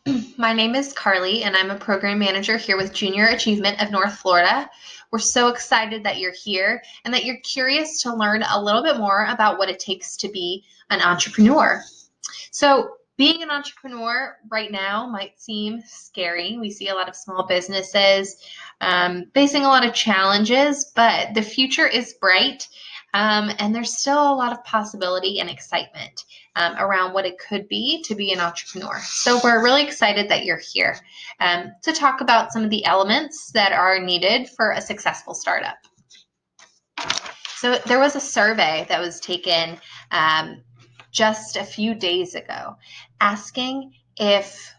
My name is Carly, and I'm a program manager here with Junior Achievement of North Florida. We're so excited that you're here and that you're curious to learn a little bit more about what it takes to be an entrepreneur. So, being an entrepreneur right now might seem scary. We see a lot of small businesses facing a lot of challenges, but the future is bright, and there's still a lot of possibility and excitement around what it could be to be an entrepreneur. So, we're really excited that you're here to talk about some of the elements that are needed for a successful startup. So, there was a survey that was taken just a few days ago asking if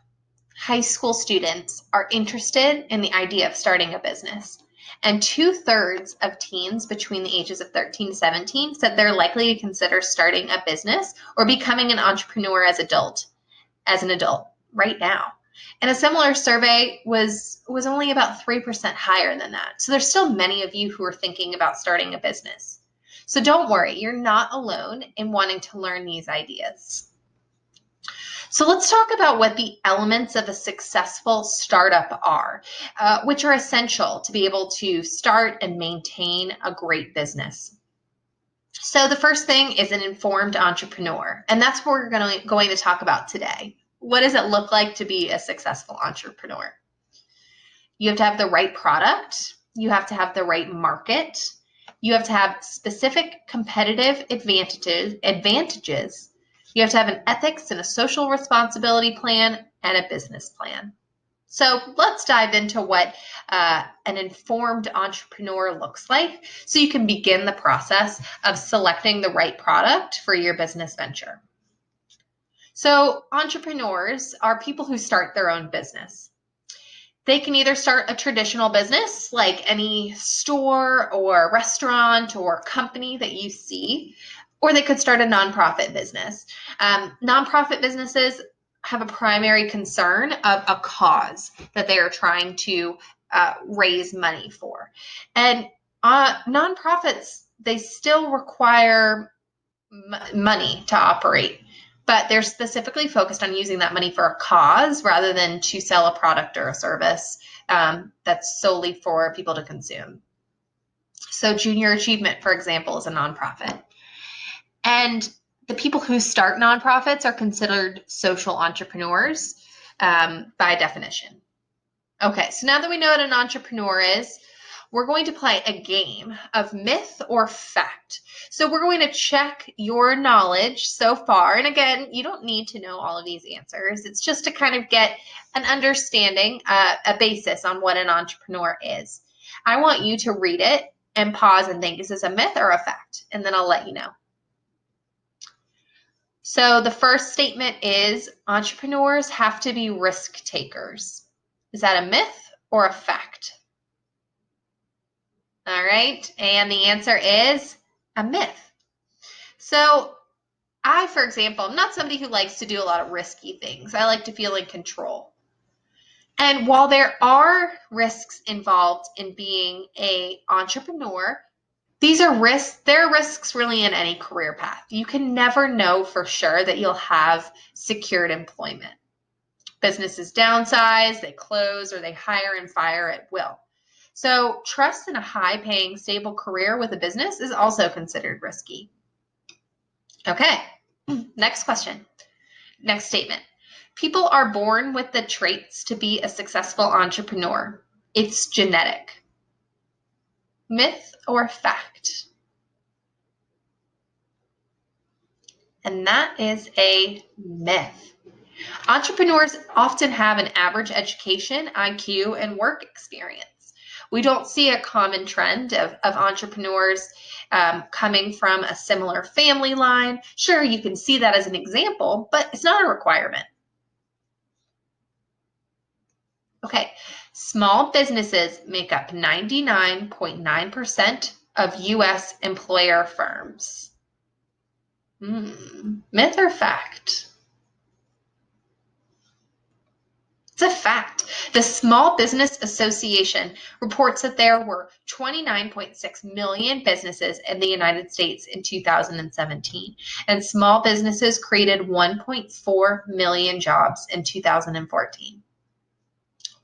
high school students are interested in the idea of starting a business. And 2/3 of teens between the ages of 13 to 17 said they're likely to consider starting a business or becoming an entrepreneur as an adult right now. And a similar survey was only about 3% higher than that. So there's still many of you who are thinking about starting a business. So don't worry, you're not alone in wanting to learn these ideas. So let's talk about what the elements of a successful startup are, which are essential to be able to start and maintain a great business. So the first thing is an informed entrepreneur, and that's what we're going to talk about today. What does it look like to be a successful entrepreneur? You have to have the right product. You have to have the right market. You have to have specific competitive advantages. You have to have an ethics and a social responsibility plan and a business plan. So let's dive into what an informed entrepreneur looks like so you can begin the process of selecting the right product for your business venture. So entrepreneurs are people who start their own business. They can either start a traditional business like any store or restaurant or company that you see, or they could start a nonprofit business. Nonprofit businesses have a primary concern of a cause that they are trying to raise money for. And nonprofits, they still require money to operate, but they're specifically focused on using that money for a cause rather than to sell a product or a service that's solely for people to consume. So Junior Achievement, for example, is a nonprofit. And the people who start nonprofits are considered social entrepreneurs by definition. Okay, so now that we know what an entrepreneur is, we're going to play a game of myth or fact. So we're going to check your knowledge so far. And again, you don't need to know all of these answers. It's just to kind of get an understanding, a basis on what an entrepreneur is. I want you to read it and pause and think, is this a myth or a fact? And then I'll let you know. So the first statement is entrepreneurs have to be risk takers. Is that a myth or a fact? All right, and the answer is a myth. So I, for example, am not somebody who likes to do a lot of risky things. I like to feel in control. And while there are risks involved in being an entrepreneur, these are risks. There are risks really in any career path. You can never know for sure that you'll have secured employment. Businesses downsize, they close, or they hire and fire at will. So trust in a high-paying, stable career with a business is also considered risky. Okay, next question. Next statement. People are born with the traits to be a successful entrepreneur. It's genetic. Myth or fact? And that is a myth. Entrepreneurs often have an average education, IQ, and work experience. We don't see a common trend of entrepreneurs coming from a similar family line. Sure, you can see that as an example, but it's not a requirement. Okay, small businesses make up 99.9% of U.S. employer firms. Myth or fact? It's a fact. The Small Business Association reports that there were 29.6 million businesses in the United States in 2017, and small businesses created 1.4 million jobs in 2014.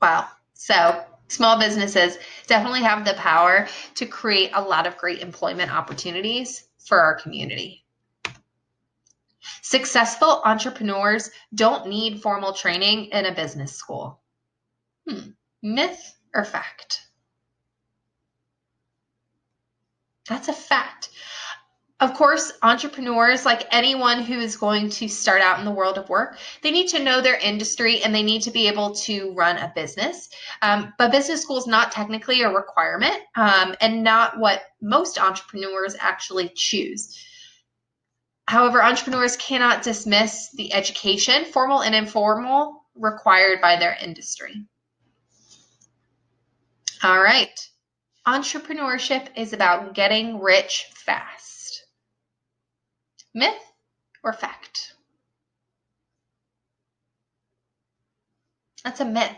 Wow. So small businesses definitely have the power to create a lot of great employment opportunities for our community. Successful entrepreneurs don't need formal training in a business school. Myth or fact? That's a fact. Of course, entrepreneurs, like anyone who is going to start out in the world of work, they need to know their industry and they need to be able to run a business. But business school is not technically a requirement and not what most entrepreneurs actually choose. However, entrepreneurs cannot dismiss the education, formal and informal, required by their industry. All right. Entrepreneurship is about getting rich fast. Myth or fact? That's a myth.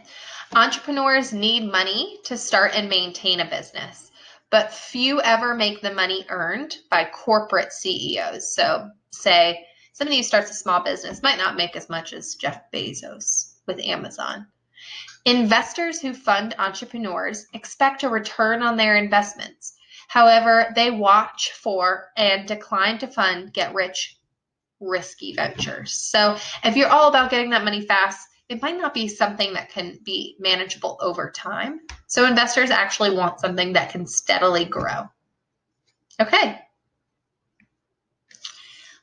Entrepreneurs need money to start and maintain a business, but few ever make the money earned by corporate CEOs. So say somebody who starts a small business might not make as much as Jeff Bezos with Amazon. Investors who fund entrepreneurs expect a return on their investments. However, they watch for and decline to fund get-rich risky ventures. So if you're all about getting that money fast, it might not be something that can be manageable over time. So investors actually want something that can steadily grow. Okay.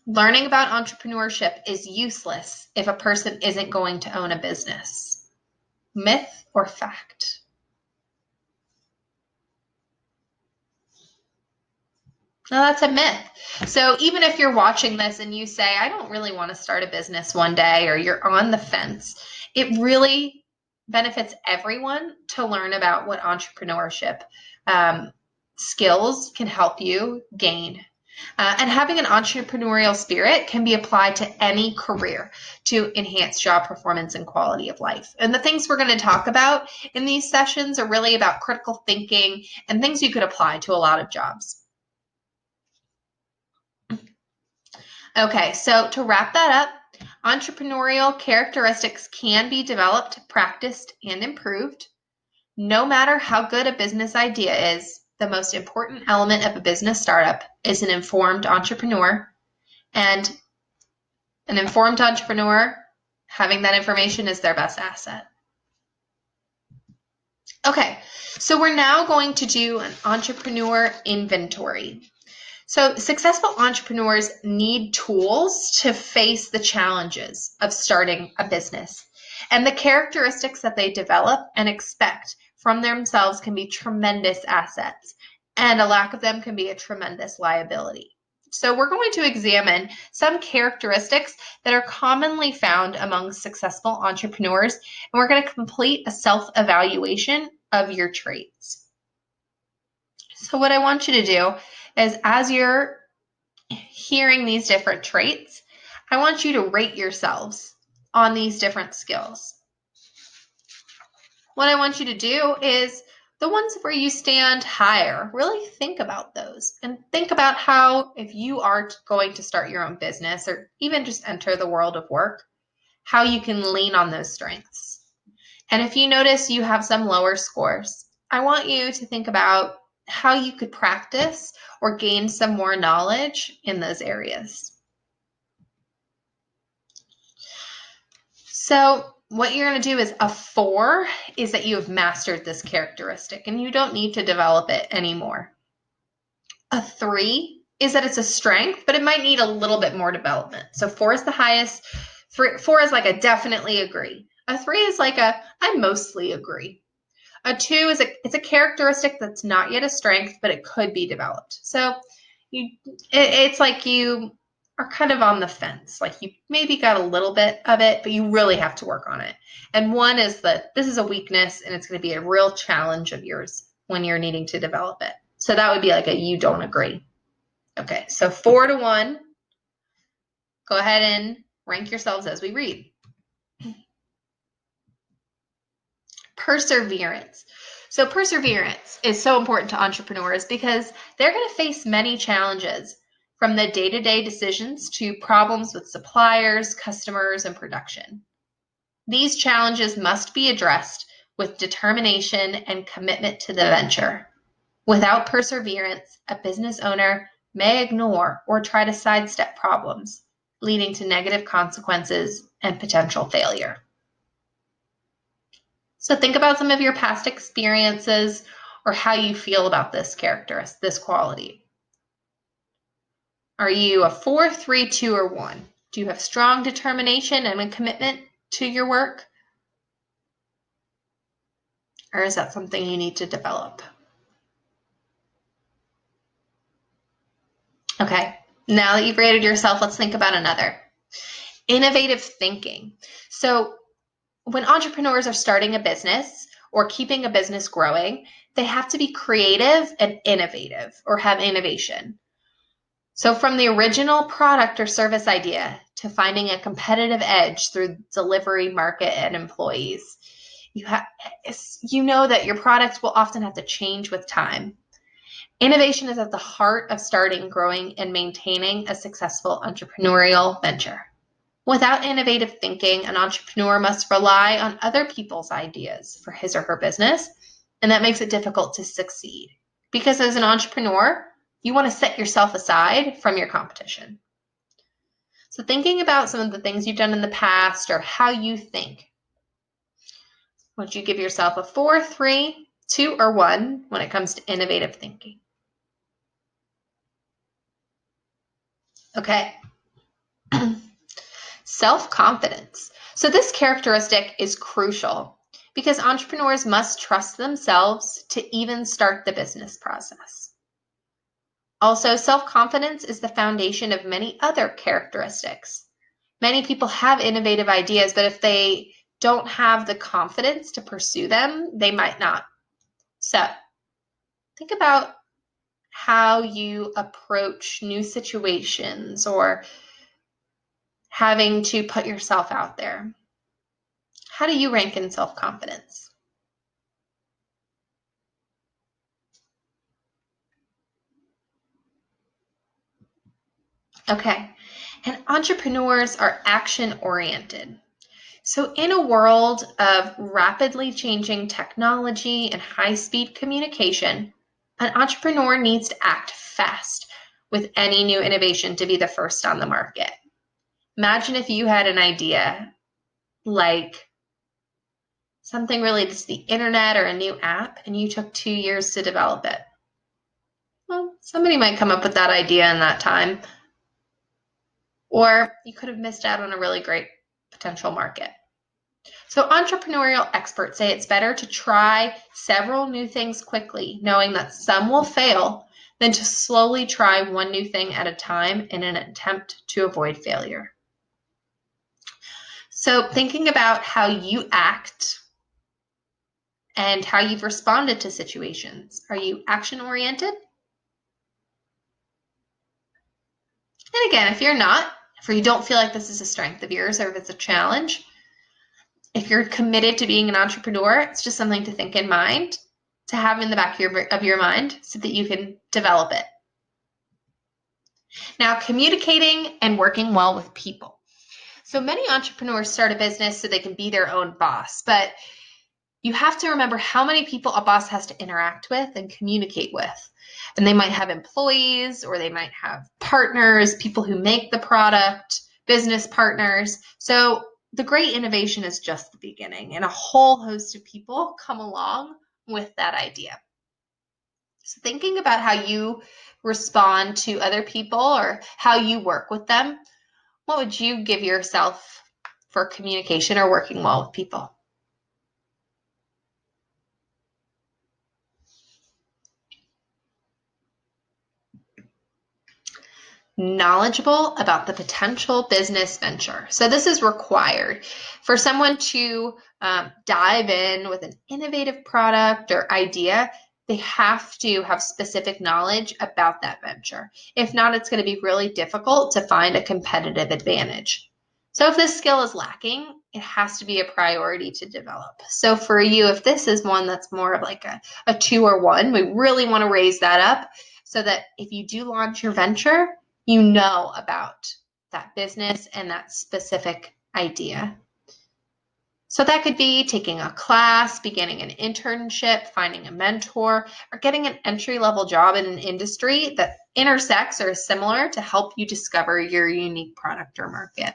Learning about entrepreneurship is useless if a person isn't going to own a business. Myth or fact? Now that's a myth. So even if you're watching this and you say, I don't really want to start a business one day, or you're on the fence, it really benefits everyone to learn about what entrepreneurship skills can help you gain. And having an entrepreneurial spirit can be applied to any career to enhance job performance and quality of life. And the things we're going to talk about in these sessions are really about critical thinking and things you could apply to a lot of jobs. Okay, so to wrap that up, entrepreneurial characteristics can be developed, practiced, and improved. No matter how good a business idea is, the most important element of a business startup is an informed entrepreneur. And an informed entrepreneur, having that information is their best asset. Okay, so we're now going to do an entrepreneur inventory. So successful entrepreneurs need tools to face the challenges of starting a business. And the characteristics that they develop and expect from themselves can be tremendous assets, and a lack of them can be a tremendous liability. So we're going to examine some characteristics that are commonly found among successful entrepreneurs, and we're going to complete a self-evaluation of your traits. So what I want you to do is, as you're hearing these different traits, I want you to rate yourselves on these different skills. What I want you to do is the ones where you stand higher, really think about those and think about how, if you are going to start your own business or even just enter the world of work, how you can lean on those strengths. And if you notice you have some lower scores, I want you to think about how you could practice or gain some more knowledge in those areas. So what you're going to do is a 4 is that you have mastered this characteristic and you don't need to develop it anymore. A 3 is that it's a strength, but it might need a little bit more development. So 4 is the highest. 4 is like a definitely agree. A 3 is like a I mostly agree. A 2 is it's a characteristic that's not yet a strength, but it could be developed. So it's like you are kind of on the fence. Like you maybe got a little bit of it, but you really have to work on it. And 1 is that this is a weakness and it's going to be a real challenge of yours when you're needing to develop it. So that would be like a you don't agree. Okay, so 4 to 1. Go ahead and rank yourselves as we read. perseverance. So perseverance is so important to entrepreneurs because they're going to face many challenges, from the day-to-day decisions to problems with suppliers, customers, and production. These challenges must be addressed with determination and commitment to the venture. Without perseverance, a business owner may ignore or try to sidestep problems, leading to negative consequences and potential failure. So think about some of your past experiences or how you feel about this characteristic, this quality. Are you a 4, 3, 2, or 1? Do you have strong determination and a commitment to your work? Or is that something you need to develop? Okay, now that you've rated yourself, let's think about another. Innovative thinking. So when entrepreneurs are starting a business or keeping a business growing, they have to be creative and innovative or have innovation. So from the original product or service idea to finding a competitive edge through delivery, market, and employees, you know that your product will often have to change with time. Innovation is at the heart of starting, growing, and maintaining a successful entrepreneurial venture. Without innovative thinking, an entrepreneur must rely on other people's ideas for his or her business, and that makes it difficult to succeed. Because as an entrepreneur, you want to set yourself aside from your competition. So thinking about some of the things you've done in the past or how you think, would you give yourself a 4, 3, 2, or 1 when it comes to innovative thinking? Okay. Self-confidence. So this characteristic is crucial because entrepreneurs must trust themselves to even start the business process. Also, self-confidence is the foundation of many other characteristics. Many people have innovative ideas, but if they don't have the confidence to pursue them, they might not. So think about how you approach new situations or having to put yourself out there. How do you rank in self-confidence? Okay, and entrepreneurs are action-oriented. So in a world of rapidly changing technology and high-speed communication, an entrepreneur needs to act fast with any new innovation to be the first on the market. Imagine if you had an idea like something related to the internet or a new app, and you took 2 years to develop it. Well, somebody might come up with that idea in that time, or you could have missed out on a really great potential market. So entrepreneurial experts say it's better to try several new things quickly, knowing that some will fail, than to slowly try one new thing at a time in an attempt to avoid failure. So thinking about how you act and how you've responded to situations. Are you action-oriented? And again, if you're not, if you don't feel like this is a strength of yours or if it's a challenge, if you're committed to being an entrepreneur, it's just something to think in mind, to have in the back of your mind so that you can develop it. Now, communicating and working well with people. So many entrepreneurs start a business so they can be their own boss, but you have to remember how many people a boss has to interact with and communicate with. And they might have employees, or they might have partners, people who make the product, business partners. So the great innovation is just the beginning, and a whole host of people come along with that idea. So thinking about how you respond to other people or how you work with them, what would you give yourself for communication or working well with people? Knowledgeable about the potential business venture. So this is required for someone to dive in with an innovative product or idea. They have to have specific knowledge about that venture. If not, it's going to be really difficult to find a competitive advantage. So if this skill is lacking, it has to be a priority to develop. So for you, if this is one that's more of like a 2 or 1, we really want to raise that up so that if you do launch your venture, you know about that business and that specific idea. So that could be taking a class, beginning an internship, finding a mentor, or getting an entry-level job in an industry that intersects or is similar to help you discover your unique product or market.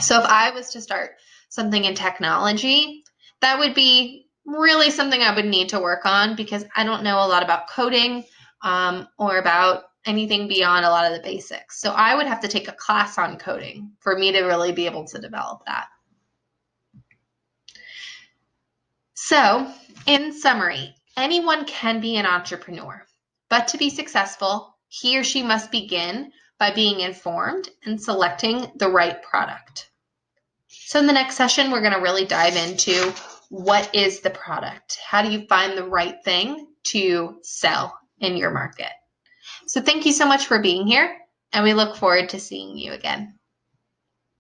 So if I was to start something in technology, that would be really something I would need to work on because I don't know a lot about coding or about anything beyond a lot of the basics. So I would have to take a class on coding for me to really be able to develop that. So in summary, anyone can be an entrepreneur, but to be successful, he or she must begin by being informed and selecting the right product. So in the next session, we're going to really dive into what is the product? How do you find the right thing to sell in your market? So thank you so much for being here, and we look forward to seeing you again.